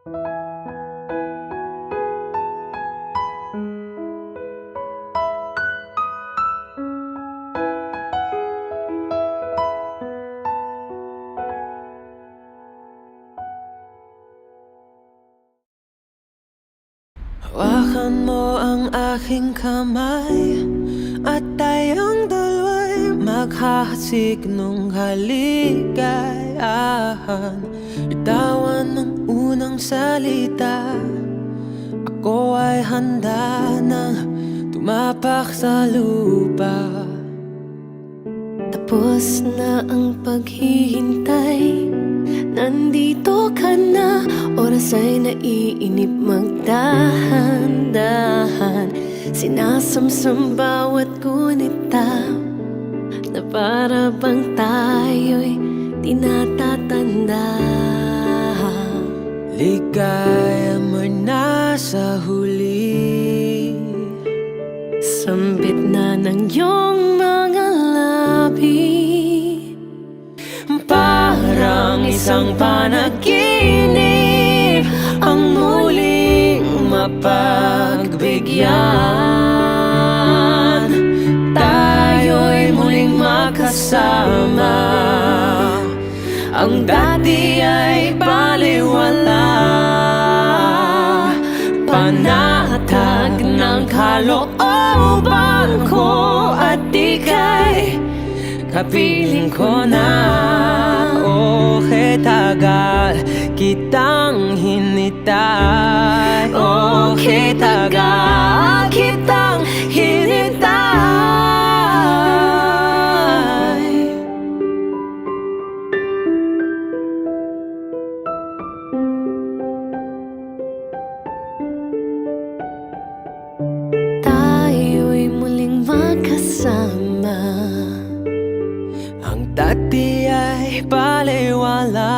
Hawakan mo ang aking kamay at tayong dalawa'y maghahasik nung kaligayahan. Bitawan ng unang salita, ako ay handa nang tumapak sa lupa. Tapos na ang paghihintay, nandito ka na. Oras ay naiinip, magdahan-dahan. Sinasamsam bawat gunita, na para bang tayo'y di natatanda. Ligaya mo'y nasa huli, Sambit na ng iyong mga labi, parang isang panaginip ang muling mapagbigyan. Tayo'y muling makasama, ang dati ay baliwala. Panatag ng kalooban ko at ika'y kapiling ko na. O tagal kitang hinintay, o tagal kitang hinintay. tayo'y muling magkasama. Ang dati ay baliwala,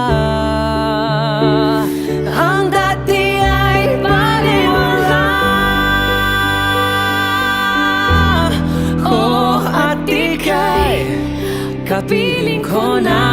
ang dati ay baliwala. Oh, at ika'y kapiling ko na.